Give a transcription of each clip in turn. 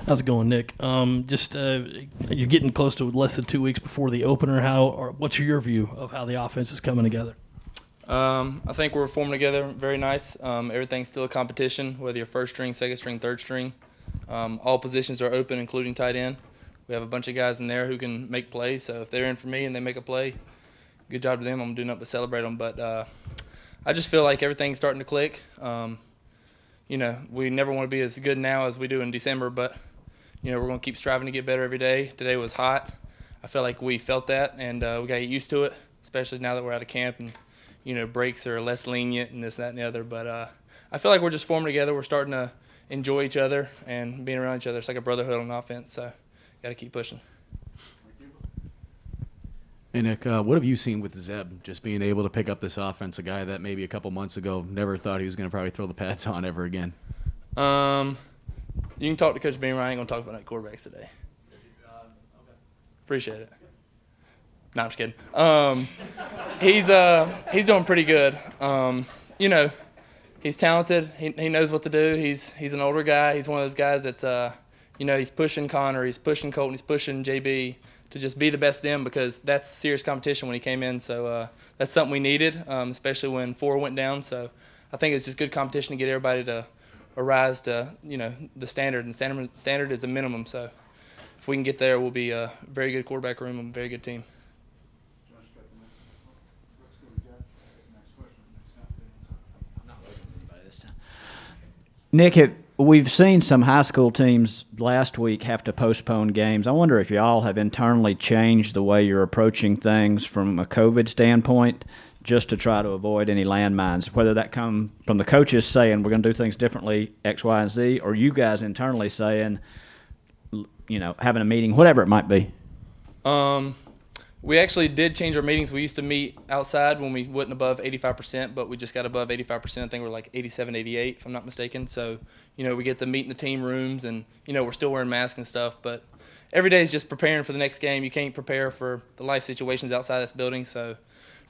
How's it going, Nick? You're getting close to less than 2 weeks before the opener. What's your view of how the offense is coming together? I think we're forming together very nice. Everything's still a competition, whether you're first string, second string, third string. All positions are open, including tight end. We have a bunch of guys in there who can make plays, so if they're in for me and they make a play, good job to them. I'm doing nothing but celebrate them. But I just feel like everything's starting to click. We never want to be as good now as we do in December, but, we're going to keep striving to get better every day. Today was hot. I feel like we felt that, and we got to get used to it, especially now that we're out of camp and, breaks are less lenient and this, that, and the other. But I feel like we're just forming together. We're starting to enjoy each other and being around each other. It's like a brotherhood on offense, so got to keep pushing. Hey, Nick, what have you seen with Zeb just being able to pick up this offense, a guy that maybe a couple months ago never thought he was going to probably throw the pads on ever again? You can talk to Coach Beamer. I ain't going to talk about quarterbacks today. Appreciate it. No, I'm just kidding. He's doing pretty good. He's talented. He knows what to do. He's an older guy. He's one of those guys that's he's pushing Connor, he's pushing Colton, he's pushing JB to just be the best of them, because that's serious competition when he came in. So that's something we needed, especially when 4 went down. So I think it's just good competition to get everybody to rise to the standard, and standard is a minimum. So if we can get there, we'll be a very good quarterback room and a very good team. Nick, we've seen some high school teams last week have to postpone games. I wonder if y'all have internally changed the way you're approaching things from a COVID standpoint, just to try to avoid any landmines, whether that come from the coaches saying we're going to do things differently, X, Y, and Z, or you guys internally saying, having a meeting, whatever it might be. We actually did change our meetings. We used to meet outside when we wasn't above 85%, but we just got above 85%. I think we're like 87, 88, if I'm not mistaken. So, we get to meet in the team rooms, and, we're still wearing masks and stuff. But every day is just preparing for the next game. You can't prepare for the life situations outside this building. So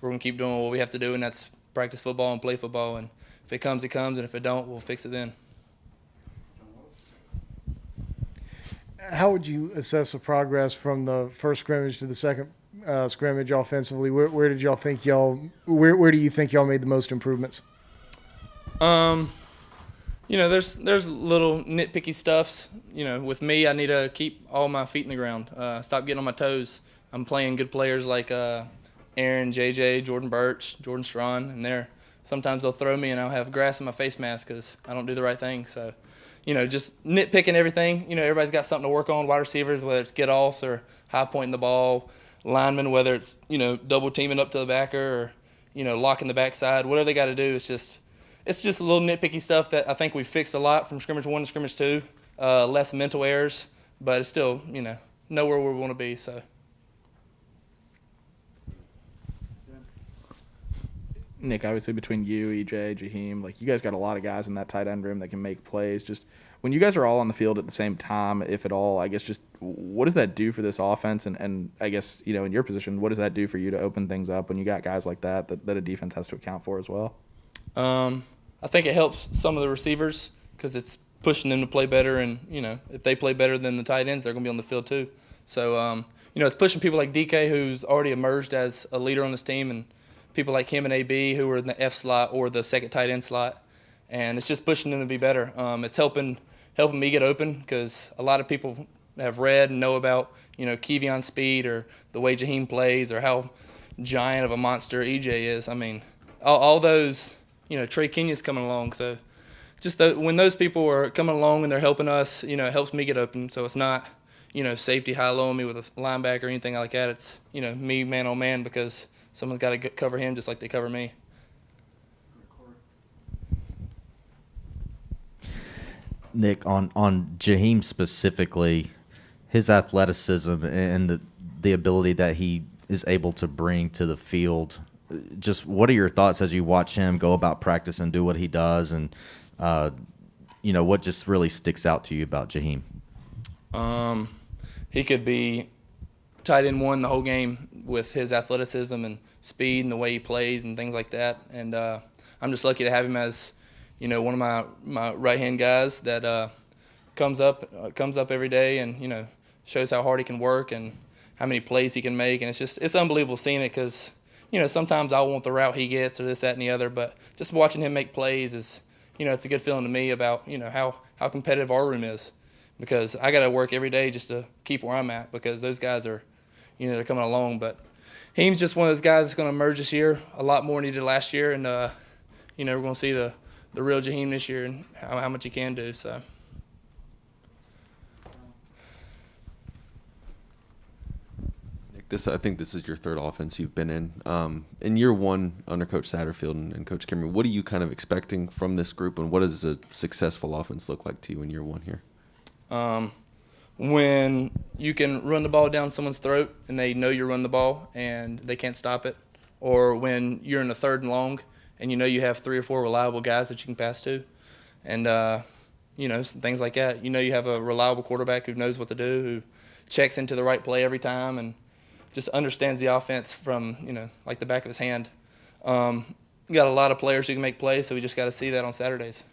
we're going to keep doing what we have to do, and that's practice football and play football. And if it comes, it comes. And if it don't, we'll fix it then. How would you assess the progress from the first scrimmage to the second scrimmage offensively? Where do you think y'all made the most improvements? There's little nitpicky stuffs. With me, I need to keep all my feet in the ground. Stop getting on my toes. I'm playing good players like Aaron, JJ, Jordan Birch, Jordan Strawn, and sometimes they'll throw me and I'll have grass in my face mask because I don't do the right thing. So, just nitpicking everything. Everybody's got something to work on. Wide receivers, whether it's get-offs or high pointing the ball. Linemen, whether it's, double teaming up to the backer or, locking the backside. Whatever they got to do, it's just a little nitpicky stuff that I think we fixed a lot from scrimmage 1 to scrimmage 2. Less mental errors, but it's still, nowhere where we want to be. So. Nick, obviously between you, EJ, Jaheim, you guys got a lot of guys in that tight end room that can make plays. Just when you guys are all on the field at the same time, if at all, I guess just what does that do for this offense? And I guess, in your position, what does that do for you to open things up when you got guys like that a defense has to account for as well? I think it helps some of the receivers because it's pushing them to play better. And, if they play better than the tight ends, they're going to be on the field too. So, it's pushing people like DK, who's already emerged as a leader on this team, and people like him and AB who are in the F slot or the second tight end slot. And it's just pushing them to be better. It's helping me get open because a lot of people have read and know about, Kevion's speed or the way Jaheim plays or how giant of a monster EJ is. I mean, all those, Trey Kenyon's coming along. So just when those people are coming along and they're helping us, it helps me get open. So it's not, safety high-low on me with a linebacker or anything like that. It's, me man on man because someone's got to cover him just like they cover me. Nick, on Jaheim specifically, his athleticism and the ability that he is able to bring to the field, just what are your thoughts as you watch him go about practice and do what he does, and what just really sticks out to you about Jaheim? He could be tight end 1 the whole game with his athleticism and speed and the way he plays and things like that. And I'm just lucky to have him as, one of my right-hand guys that comes up every day and, shows how hard he can work and how many plays he can make. And it's unbelievable seeing it because, sometimes I want the route he gets or this, that, and the other. But just watching him make plays is, it's a good feeling to me about, how competitive our room is. Because I got to work every day just to keep where I'm at because those guys are, they're coming along. But he's just one of those guys that's going to emerge this year a lot more than he did last year. And, we're going to see the real Jaheim this year and how much he can do. So. I think this is your third offense you've been in. In year one under Coach Satterfield and Coach Kimmer, what are you kind of expecting from this group, and what does a successful offense look like to you in year one here? When you can run the ball down someone's throat and they know you're running the ball and they can't stop it, or when you're in a 3rd and long and you have 3 or 4 reliable guys that you can pass to, and some things like that. You have a reliable quarterback who knows what to do, who checks into the right play every time, and just understands the offense from, like the back of his hand. We got a lot of players who can make plays, so we just got to see that on Saturdays.